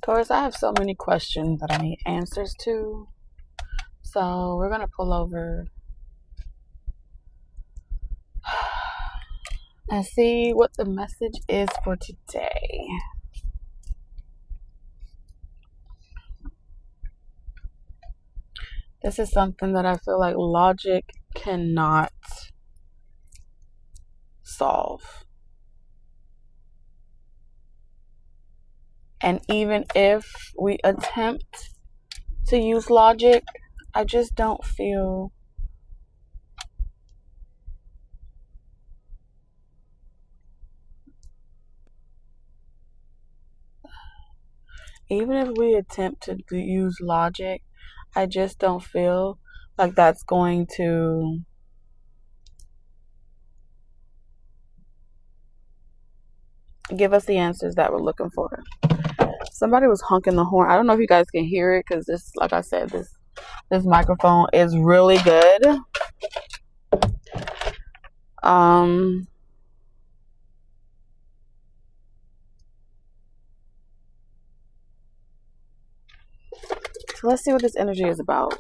Taurus, I have so many questions that I need answers to. So we're going to pull over and see what the message is for today. This is something that I feel like logic cannot solve. And even if we attempt to use logic, I just don't feel even if we attempt to use logic, I just don't feel like that's going to give us the answers that we're looking for. Somebody was honking the horn. I don't know if you guys can hear it because this, like I said, this microphone is really good. So let's see what this energy is about.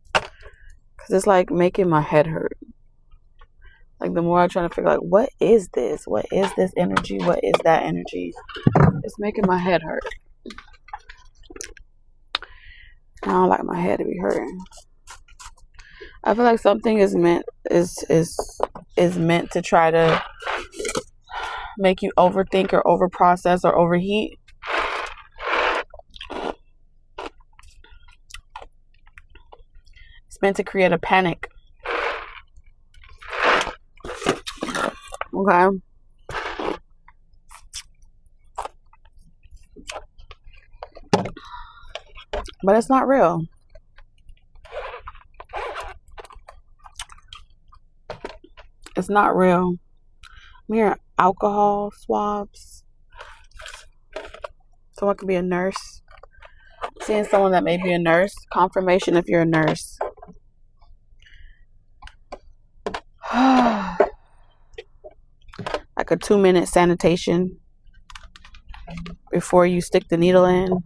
Because it's like making my head hurt. Like the more I'm trying to figure out, like, what is this? What is this energy? What is that energy? It's making my head hurt. I don't like my head to be hurting. I feel like something is meant to try to make you overthink or overprocess or overheat. It's meant to create a panic. Okay. But it's not real. It's not real. I'm hearing alcohol swabs. Someone could be a nurse. Seeing someone that may be a nurse. Confirmation if you're a nurse. Like a 2-minute sanitation before you stick the needle in.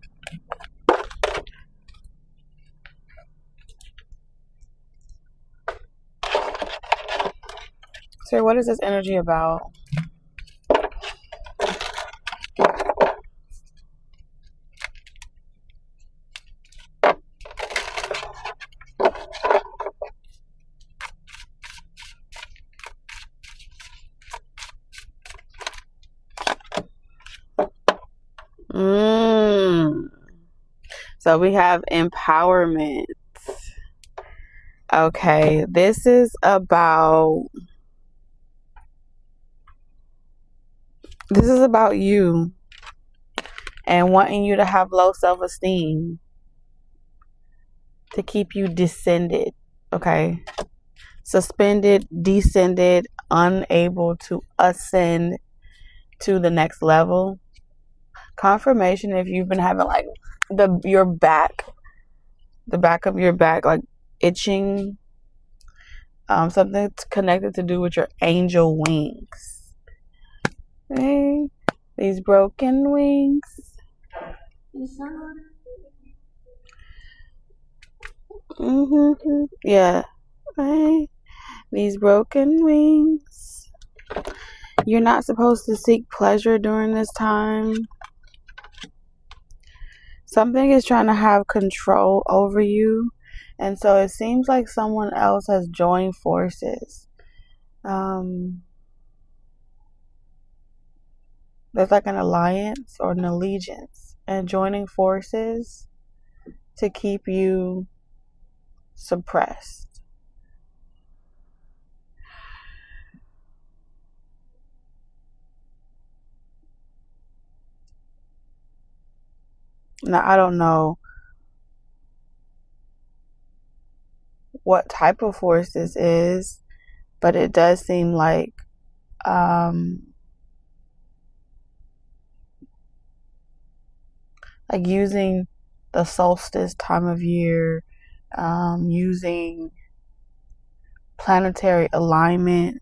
So what is this energy about? So we have empowerment. Okay, this is about you and wanting you to have low self-esteem to keep you descended, okay? Suspended, descended, unable to ascend to the next level. Confirmation if you've been having like the back of your back like itching, something connected to do with your angel wings. Okay. These broken wings. Yeah. Okay. These broken wings. You're not supposed to seek pleasure during this time. Something is trying to have control over you. And so it seems like someone else has joined forces. There's like an alliance or an allegiance and joining forces to keep you suppressed. Now, I don't know what type of force this is, but it does seem like using the solstice time of year, using planetary alignment,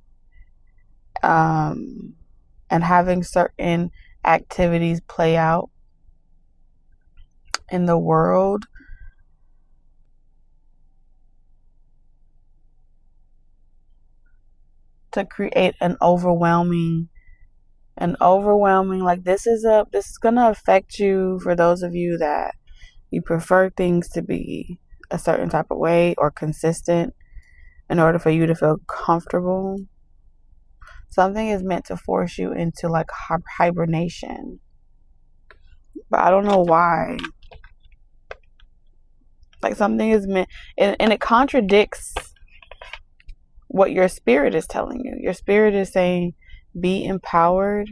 and and having certain activities play out in the world to create an overwhelming, like this is gonna affect you. For those of you that you prefer things to be a certain type of way or consistent in order for you to feel comfortable, something is meant to force you into like hibernation. But I don't know why. Like something is meant, and it contradicts what your spirit is telling you. Your spirit is saying, be empowered,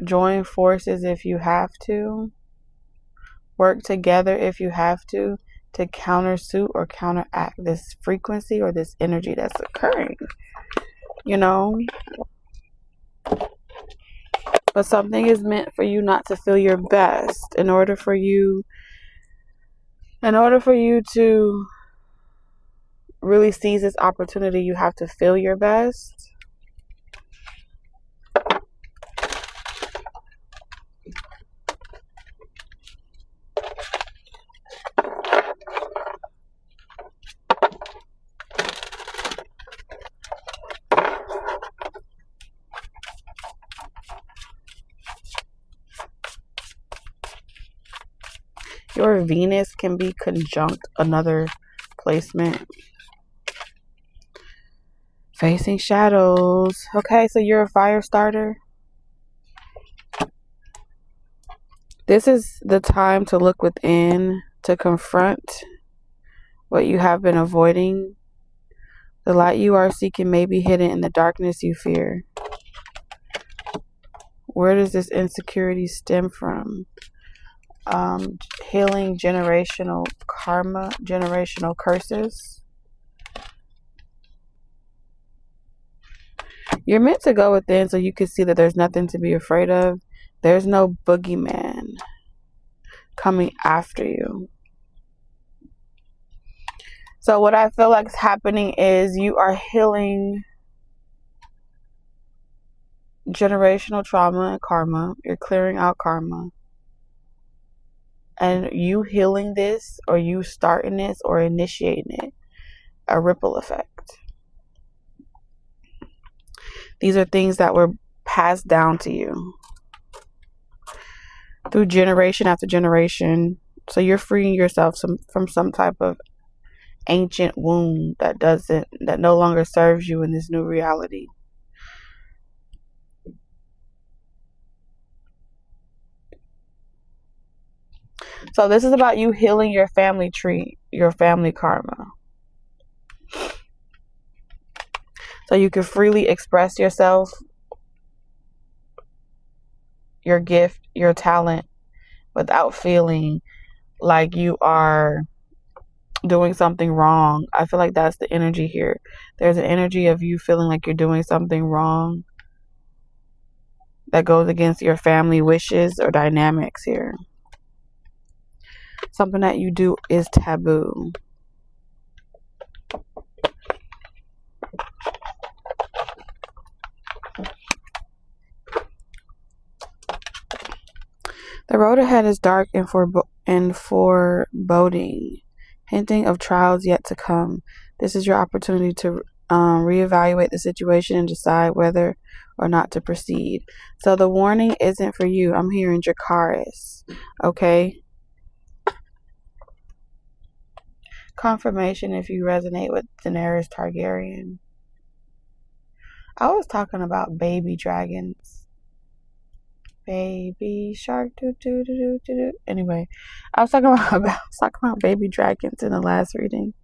join forces if you have to, work together if you have to countersuit or counteract this frequency or this energy that's occurring, you know? But something is meant for you not to feel your best. In order for you to really seize this opportunity, you have to feel your best. Your Venus can be conjunct another placement. Facing shadows. Okay, so you're a fire starter. This is the time to look within, to confront what you have been avoiding. The light you are seeking may be hidden in the darkness you fear. Where does this insecurity stem from? Healing generational karma, generational curses. You're meant to go within so you can see that there's nothing to be afraid of. There's no boogeyman coming after you. So what I feel like is happening is you are healing generational trauma and karma. You're clearing out karma. And you healing this, or you starting this, or initiating it, a ripple effect. These are things that were passed down to you through generation after generation. So you're freeing yourself from some type of ancient wound that no longer serves you in this new reality. So this is about you healing your family tree, your family karma. So you can freely express yourself, your gift, your talent, without feeling like you are doing something wrong. I feel like that's the energy here. There's an energy of you feeling like you're doing something wrong that goes against your family wishes or dynamics here. Something that you do is taboo. The road ahead is dark and foreboding, hinting of trials yet to come. This is your opportunity to reevaluate the situation and decide whether or not to proceed. So the warning isn't for you. I'm hearing Dracarys. Okay? Confirmation if you resonate with Daenerys Targaryen. I was talking about baby dragons. Baby shark, do do do do do do. Anyway, I was talking about baby dragons in the last reading.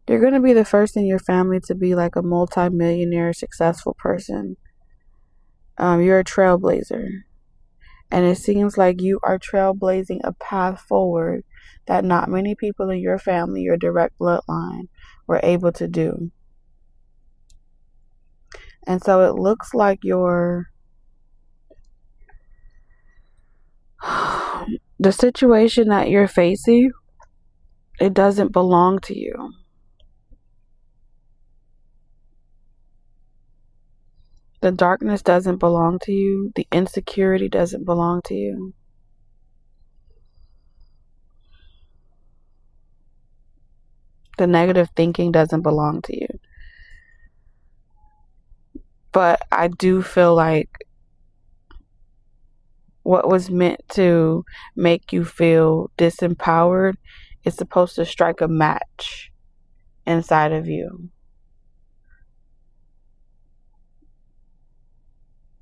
You're going to be the first in your family to be like a multi-millionaire successful person. You're a trailblazer. And it seems like you are trailblazing a path forward that not many people in your family, your direct bloodline, were able to do. And so it looks like the situation that you're facing, it doesn't belong to you. The darkness doesn't belong to you. The insecurity doesn't belong to you. The negative thinking doesn't belong to you. But I do feel like what was meant to make you feel disempowered is supposed to strike a match inside of you,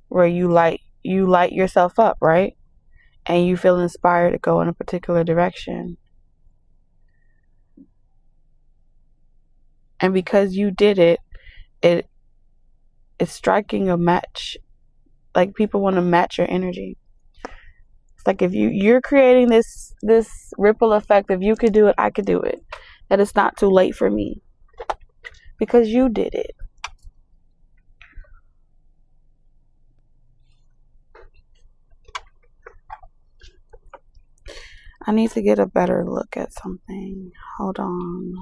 where you light yourself up, right? And you feel inspired to go in a particular direction. And because you did it, it's striking a match. Like, people want to match your energy. It's like if you're creating this ripple effect, if you could do it, I could do it. That it's not too late for me. Because you did it. I need to get a better look at something. Hold on.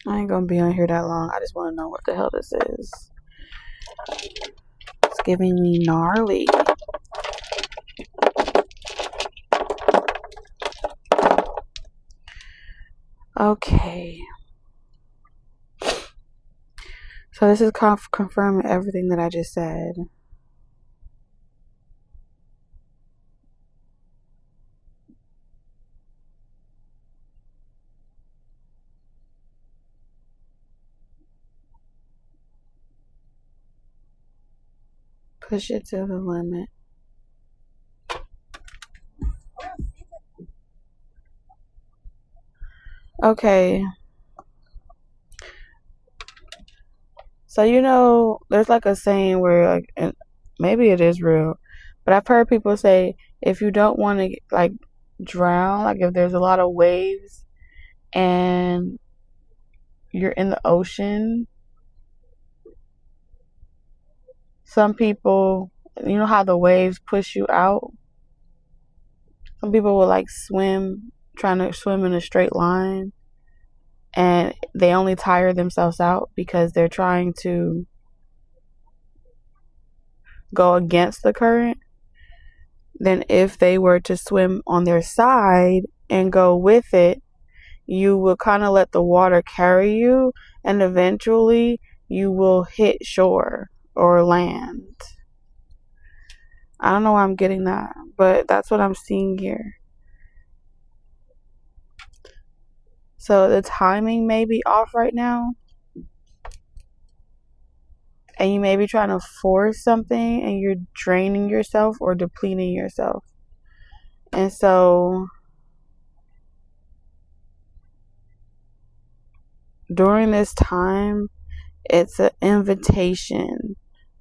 I ain't gonna be on here that long. I just want to know what the hell this is. It's giving me gnarly. Okay. So this is confirming everything that I just said. Push it to the limit. Okay. So, there's like a saying where, like, and maybe it is real, but I've heard people say, if you don't want to, like, drown, like if there's a lot of waves and you're in the ocean, some people, you know how the waves push you out? Some people will, like, trying to swim in a straight line, and they only tire themselves out because they're trying to go against the current. Then if they were to swim on their side and go with it, you will kind of let the water carry you, and eventually you will hit shore or land. I don't know why I'm getting that, but that's what I'm seeing here. So the timing may be off right now, and you may be trying to force something and you're draining yourself or depleting yourself. And so during this time, it's an invitation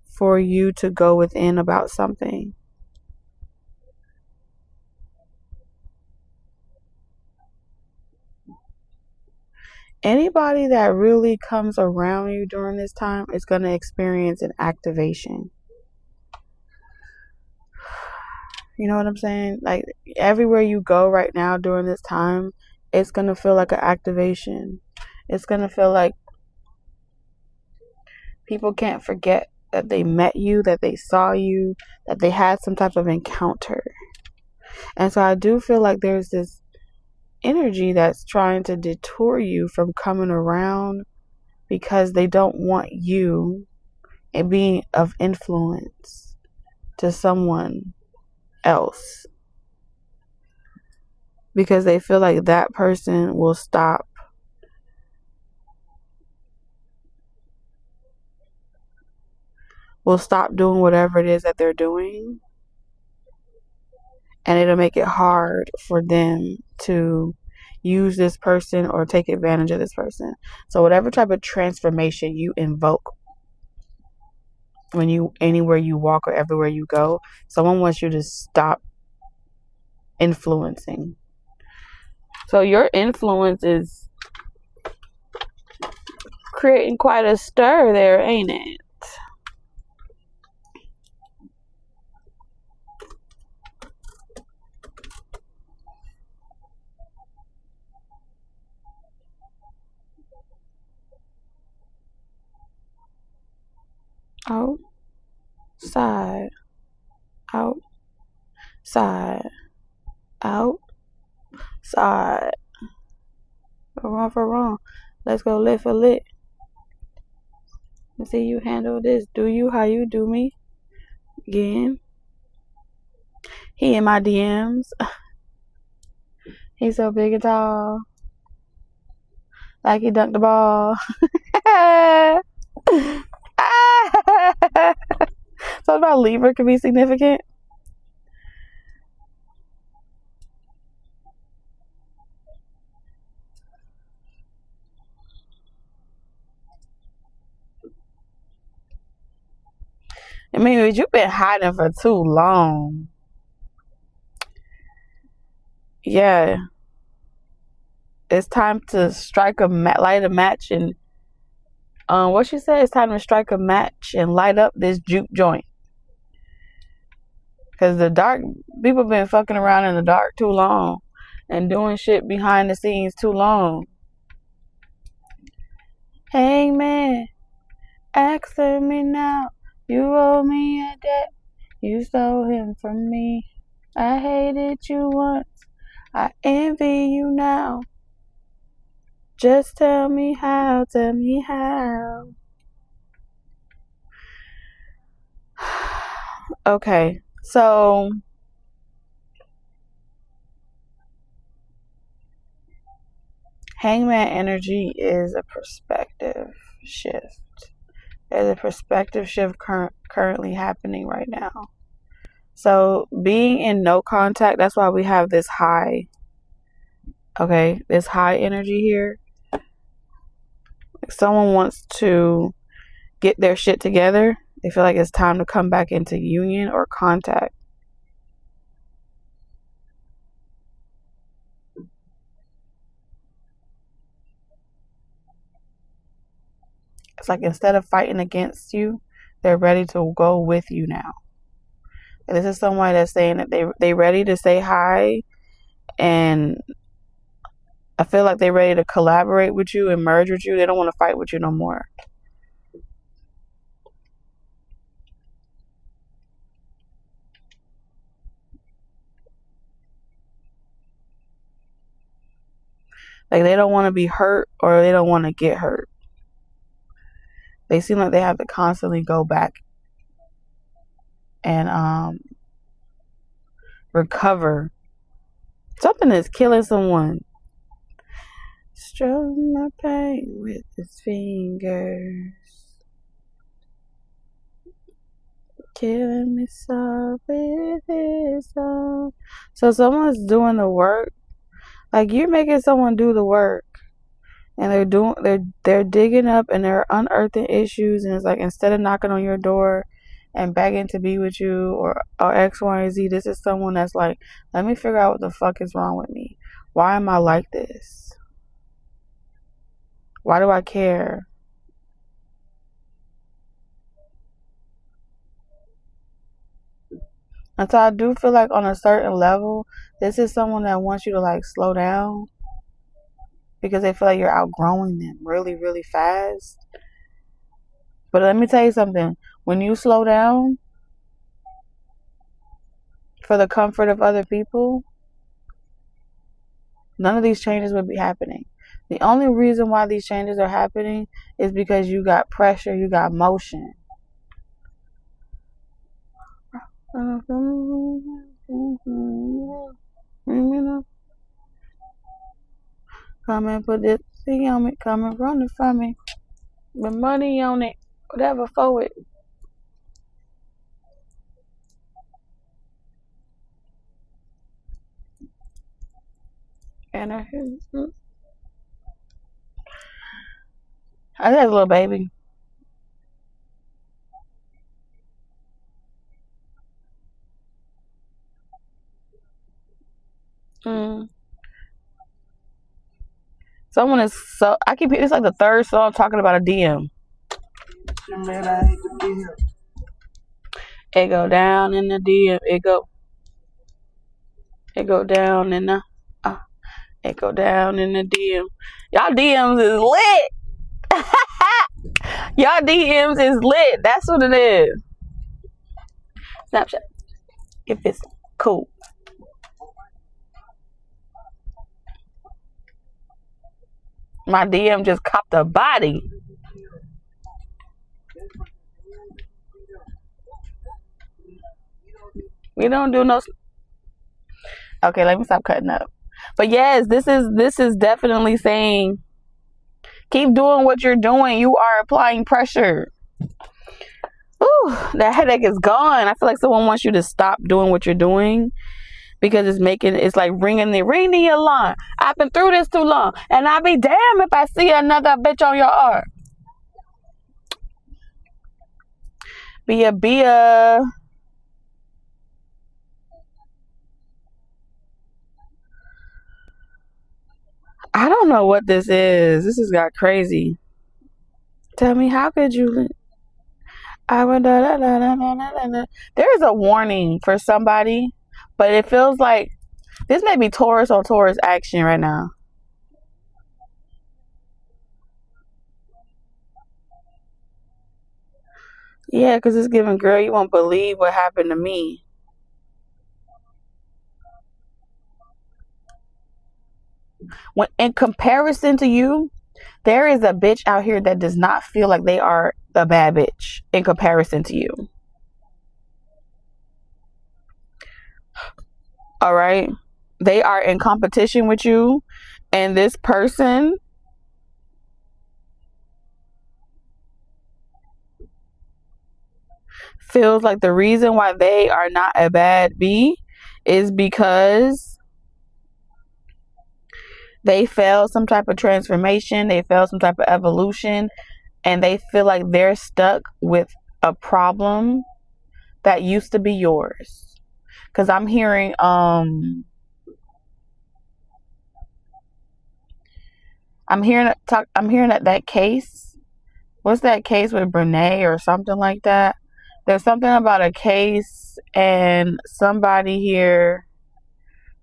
for you to go within about something. Anybody that really comes around you during this time is going to experience an activation. You know what I'm saying? Like, everywhere you go right now during this time, it's going to feel like an activation. It's going to feel like people can't forget that they met you, that they saw you, that they had some type of encounter. And so I do feel like there's this energy that's trying to detour you from coming around because they don't want you and being of influence to someone else, because they feel like that person will stop doing whatever it is that they're doing, and it'll make it hard for them to use this person or take advantage of this person. So whatever type of transformation you invoke when you anywhere you walk or everywhere you go, someone wants you to stop influencing. So your influence is creating quite a stir there, ain't it? Outside, outside, outside. For wrong. Let's go lit for lit. Let's see you handle this. Do you how you do me? Again. He in my DMs. He's so big and tall. Like he dunked the ball. So about Libra can be significant. I mean, you've been hiding for too long. Yeah. It's time to strike light a match, and what she said, it's time to strike a match and light up this juke joint. Because the dark, people been fucking around in the dark too long and doing shit behind the scenes too long. Hangman, answer me now. You owe me a debt. You stole him from me. I hated you once. I envy you now. Just tell me how, tell me how. Okay, so Hangman energy is a perspective shift. There's a perspective shift currently happening right now. So being in no contact, that's why we have this high. Okay, this high energy here. Someone wants to get their shit together. They feel like it's time to come back into union or contact. It's like instead of fighting against you, they're ready to go with you now. And this is somebody that's saying that they ready to say hi, and I feel like they're ready to collaborate with you and merge with you. They don't want to fight with you no more. Like they don't want to be hurt or they don't want to get hurt. They seem like they have to constantly go back and recover. Something is killing someone. Stroke my pain with his fingers, killing me soft with his own. So someone's doing the work. Like you're making someone do the work, and they're digging up and they're unearthing issues. And it's like instead of knocking on your door and begging to be with you or X, Y, and Z, this is someone that's like, let me figure out what the fuck is wrong with me. Why am I like this? Why do I care? And so I do feel like on a certain level, this is someone that wants you to like slow down because they feel like you're outgrowing them really, really fast. But let me tell you something. When you slow down for the comfort of other people, none of these changes would be happening. The only reason why these changes are happening is because you got pressure, you got motion. Come and put this thing on me, come and run it from me. The money on it, whatever for it. And I think that's a little baby. Mm. Someone is so. I keep. It's like the third song talking about a DM. It go down in the DM. It go. It go down in the. Uh, it go down in the DM. Y'all DMs is lit. Y'all DMs is lit. That's what it is. Snapchat. If it's cool. My DM just copped a body. We don't do no. Okay, let me stop cutting up. But yes, this is definitely saying keep doing what you're doing. You are applying pressure. Ooh, that headache is gone. I feel like someone wants you to stop doing what you're doing because it's like ring the alarm. I've been through this too long, and I'll be damned if I see another bitch on your arm. Be a. I don't know what this is. This has got crazy. Tell me, how could you? I would. There is a warning for somebody, but it feels like this may be Taurus on Taurus action right now. Yeah, because it's giving, girl, you won't believe what happened to me. When in comparison to you, there is a bitch out here that does not feel like they are the bad bitch in comparison to you. All right? They are in competition with you, and this person feels like the reason why they are not a bad B is because they failed some type of transformation, they failed some type of evolution, and they feel like they're stuck with a problem that used to be yours. Because I'm hearing I'm hearing that case. What's that case with Brene or something like that? There's something about a case and somebody here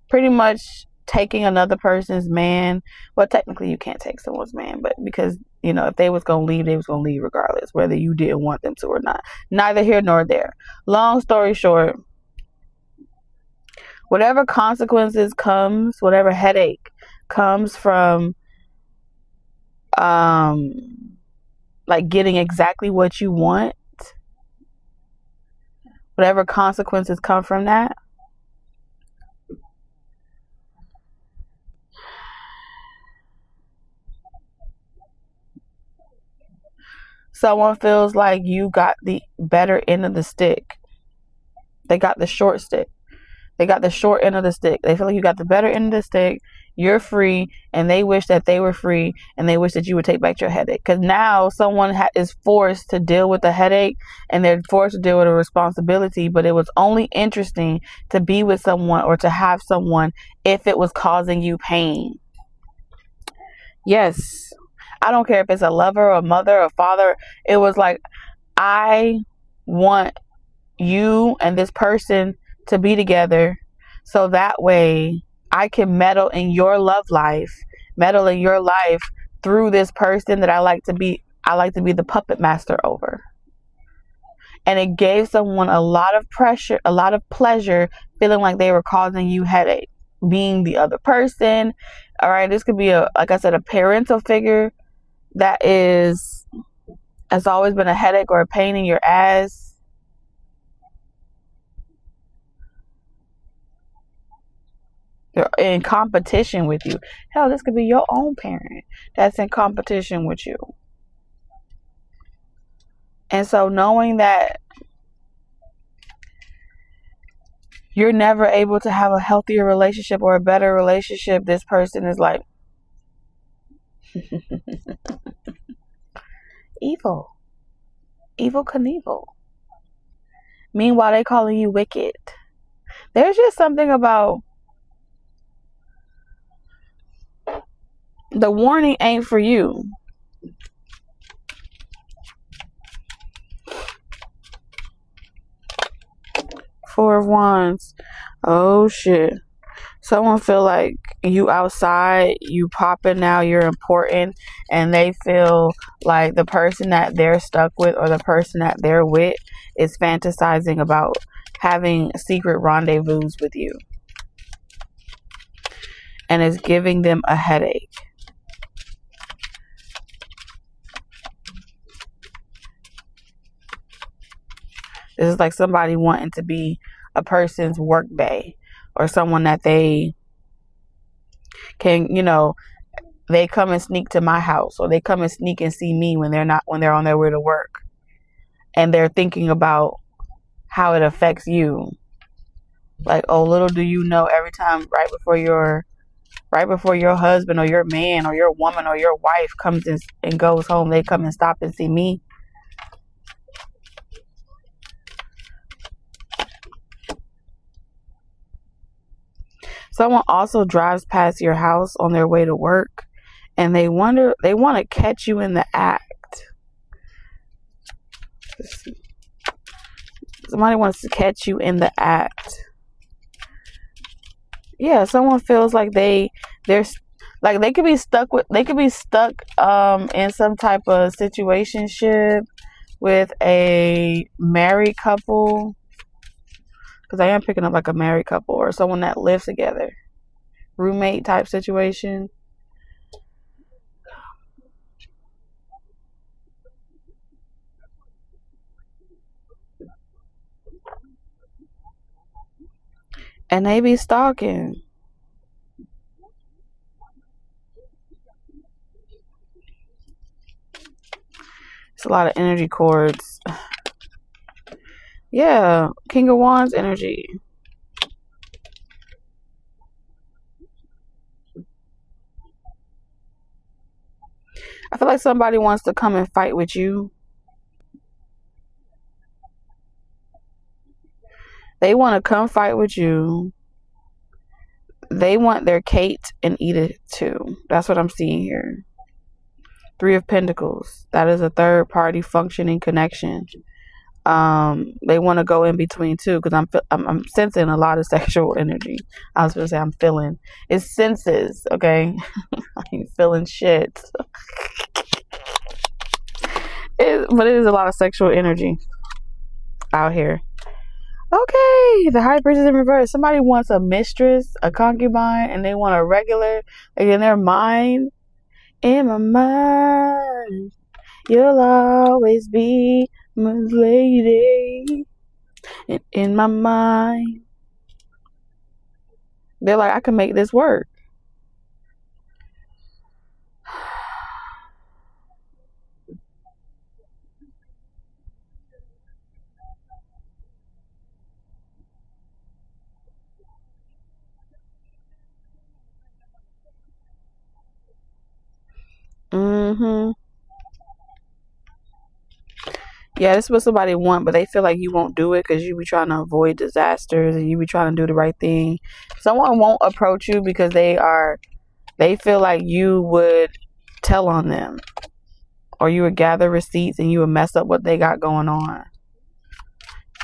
pretty much taking another person's man. Well, technically you can't take someone's man, but because, if they was going to leave, they was going to leave regardless, whether you didn't want them to or not. Neither here nor there. Long story short, whatever consequences comes, whatever headache comes from like getting exactly what you want, whatever consequences come from that, someone feels like you got the better end of the stick. They got the short stick. They got the short end of the stick. They feel like you got the better end of the stick. You're free, and they wish that they were free, and they wish that you would take back your headache. Because now someone is forced to deal with the headache, and they're forced to deal with a responsibility. But it was only interesting to be with someone or to have someone if it was causing you pain. Yes. I don't care if it's a lover, a mother, a father. It was like, I want you and this person to be together so that way I can meddle in your love life, meddle in your life through this person that I like to be the puppet master over. And it gave someone a lot of pressure, a lot of pleasure, feeling like they were causing you headache, being the other person. All right, this could be like I said, a parental figure that has always been a headache or a pain in your ass. They're in competition with you. Hell, this could be your own parent that's in competition with you. And so knowing that you're never able to have a healthier relationship or a better relationship. This person is like evil. Evil Knievel. Meanwhile, they calling you wicked. There's just something about the warning ain't for you. Four of Wands. Oh shit. Someone feel like you outside, you popping now, you're important, and they feel like the person that they're stuck with or the person that they're with is fantasizing about having secret rendezvous with you. And is giving them a headache. This is like somebody wanting to be a person's work bae, or someone that they can, they come and sneak to my house, or they come and sneak and see me when they're on their way to work, and they're thinking about how it affects you. Like, oh, little do you know, every time right before your husband or your man or your woman or your wife comes and goes home, they come and stop and see me. Someone also drives past your house on their way to work, and they want to catch you in the act. Somebody wants to catch you in the act. Yeah, someone feels like they're like they could be stuck in some type of situationship with a married couple, because I am picking up like a married couple or someone that lives together, roommate type situation. And they be stalking. It's a lot of energy cords. Yeah, King of Wands energy. I feel like somebody wants to come and fight with you. They want to come fight with you. They want their cake and eat it too. That's what I'm seeing here. Three of Pentacles. That is a third party functioning connection. They want to go in between too, because I'm sensing a lot of sexual energy. I was going to say I'm feeling. It's senses, okay? I ain't feeling shit. But it is a lot of sexual energy out here. Okay, the High Priestess in reverse. Somebody wants a mistress, a concubine, and they want a regular, like in their mind. In my mind, you'll always be my lady. In my mind, they're like, I can make this work. Yeah, this is what somebody want, but they feel like you won't do it because you be trying to avoid disasters and you be trying to do the right thing. Someone won't approach you because they feel like you would tell on them, or you would gather receipts and you would mess up what they got going on.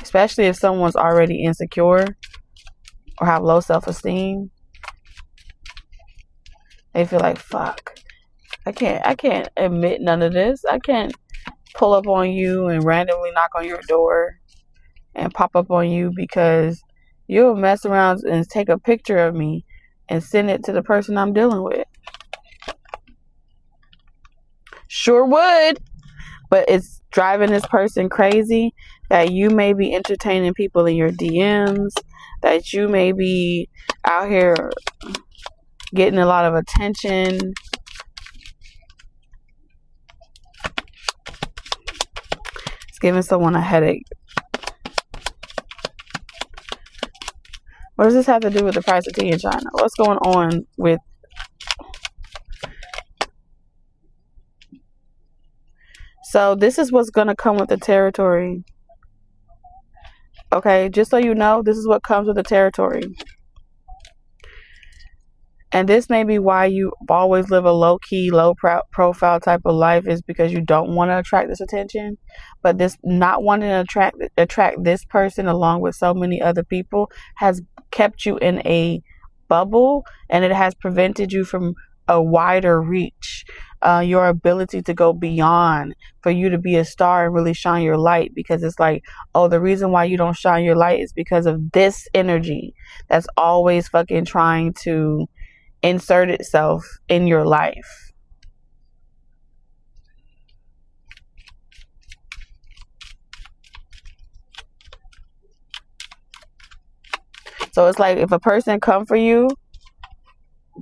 Especially if someone's already insecure or have low self-esteem. They feel like, fuck, I can't admit none of this. I can't pull up on you and randomly knock on your door and pop up on you, because you'll mess around and take a picture of me and send it to the person I'm dealing with. Sure would. But it's driving this person crazy that you may be entertaining people in your DMs, that you may be out here getting a lot of attention. It's giving someone a headache. What does this have to do with the price of tea in China? What's going on with... So this is what's going to come with the territory. Okay, just so you know, this is what comes with the territory. And this may be why you always live a low-key, low-profile type of life, is because you don't want to attract this attention. But this not wanting to attract this person along with so many other people has kept you in a bubble, and it has prevented you from a wider reach. Your ability to go beyond, for you to be a star and really shine your light, because it's like, oh, the reason why you don't shine your light is because of this energy that's always fucking trying to insert itself in your life. So it's like, if a person come for you,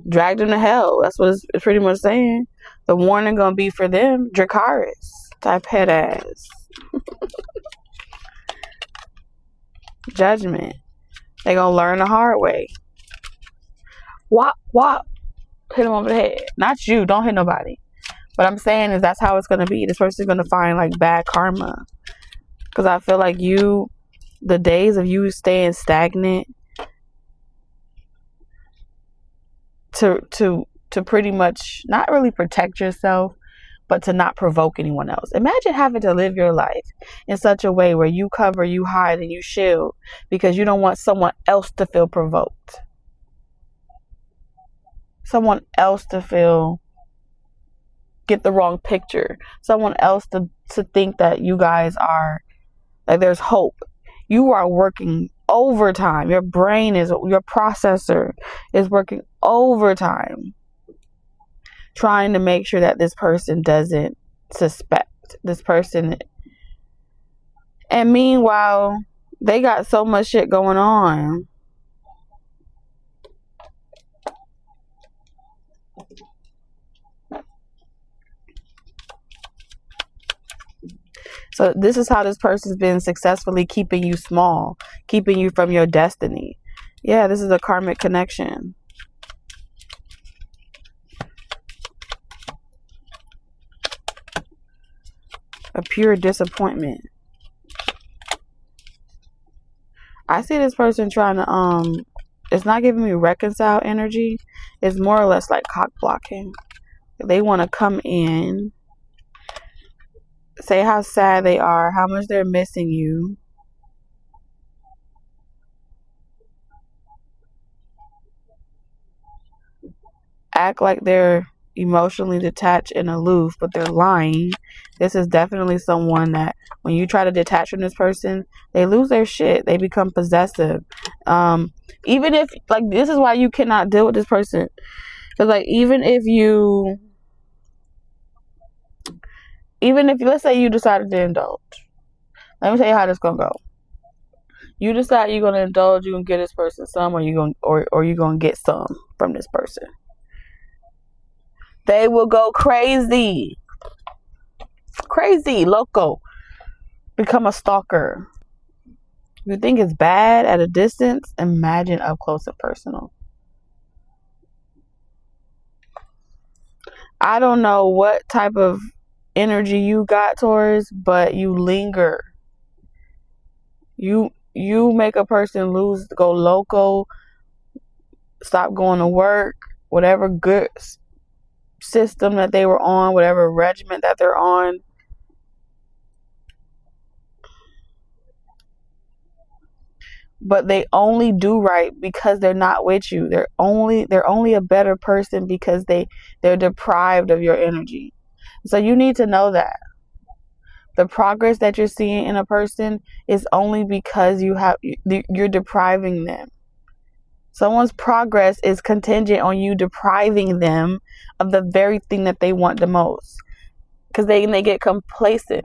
drag them to hell. That's what it's pretty much saying. The warning gonna be for them, Dracarys type head ass. Judgment. They gonna learn the hard way. Wop, wop. Hit them over the head. Not you. Don't hit nobody. But I'm saying is that's how it's going to be. This person's going to find like bad karma. Because I feel like the days of you staying stagnant to pretty much not really protect yourself, but to not provoke anyone else. Imagine having to live your life in such a way where you cover, you hide, and you shield because you don't want someone else to feel provoked. Someone else to get the wrong picture. Someone else to think that you guys are, like, there's hope. You are working overtime. Your processor is working overtime trying to make sure that this person doesn't suspect this person. And meanwhile, they got so much shit going on. So this is how this person's been successfully keeping you small, keeping you from your destiny. Yeah, this is a karmic connection. A pure disappointment. I see this person trying to, it's not giving me reconcile energy. It's more or less like cock blocking. They want to come in, say how sad they are, how much they're missing you. Act like they're emotionally detached and aloof, but they're lying. This is definitely someone that when you try to detach from this person, they lose their shit. They become possessive. Even if, like, this is why you cannot deal with this person. Because, like, even if let's say you decided to indulge. Let me tell you how this gonna go. You decide you're gonna indulge, you're gonna get this person some, or you're gonna get some from this person. They will go crazy, loco, become a stalker. You think it's bad at a distance? Imagine up close and personal. I don't know what type of energy you got, Taurus, but you linger. You make a person go loco, stop going to work, whatever good system that they were on, whatever regiment that they're on. But they only do right because they're not with you. They're only a better person because they're deprived of your energy. So you need to know that the progress that you're seeing in a person is only because you're depriving them. Someone's progress is contingent on you depriving them of the very thing that they want the most, because they get complacent.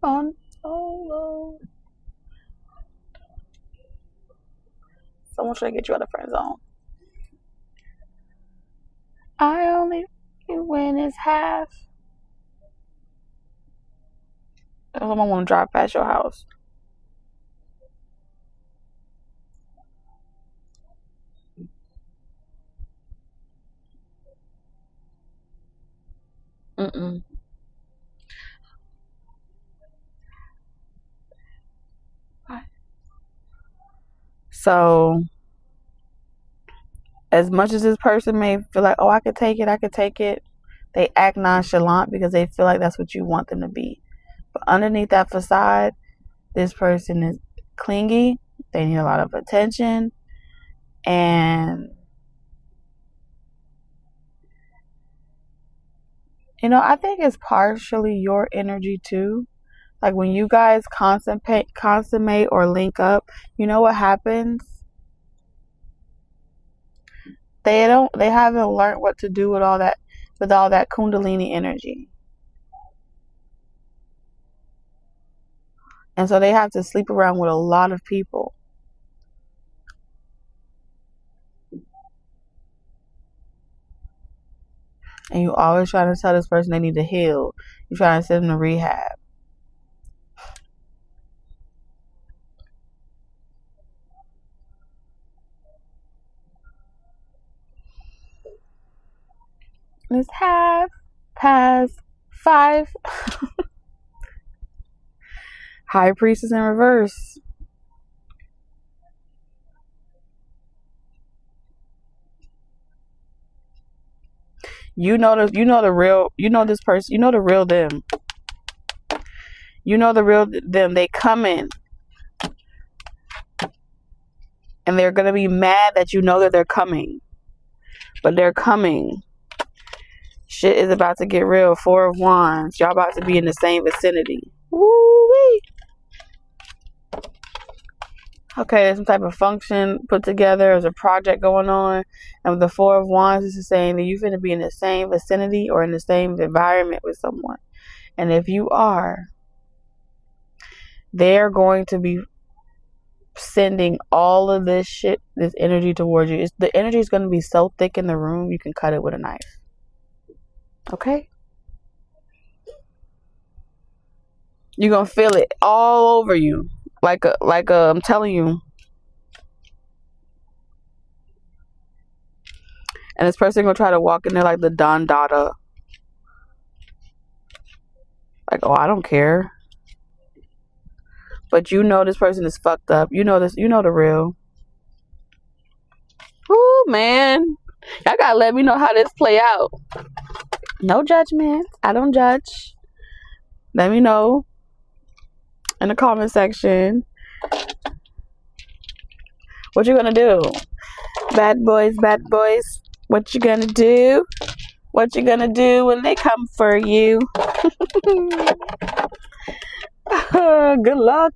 Oh, someone should get you out of friend zone. I only when it's half. Someone want to drive past your house. Mm-mm. So, as much as this person may feel like, oh, I could take it, they act nonchalant because they feel like that's what you want them to be. But underneath that facade, this person is clingy. They need a lot of attention. And, I think it's partially your energy too. Like when you guys consummate or link up, you know what happens? They haven't learned what to do with all that Kundalini energy. And so they have to sleep around with a lot of people. And you always trying to tell this person they need to heal. You trying to send them to rehab. It's 5:30. High Priestess in reverse. You know the real, this person, the real them. The real them. They coming. And they're going to be mad that that they're coming. But they're coming. Shit is about to get real. 4 of Wands. Y'all about to be in the same vicinity. Woo-wee. Okay, there's some type of function put together. There's a project going on. And with the 4 of Wands, this is saying that you're going to be in the same vicinity or in the same environment with someone. And if you are, they're going to be sending all of this shit, this energy towards you. The energy is going to be so thick in the room, you can cut it with a knife. Okay? You're going to feel it all over you. Like I'm telling you. And this person going to try to walk in there like the Don Dada. Like, oh, I don't care. But this person is fucked up. You know the real. Ooh, man. Y'all gotta let me know how this play out. No judgment. I don't judge. Let me know in the comment section what you gonna do. Bad boys. What you gonna do? What you gonna do when they come for you? Good luck.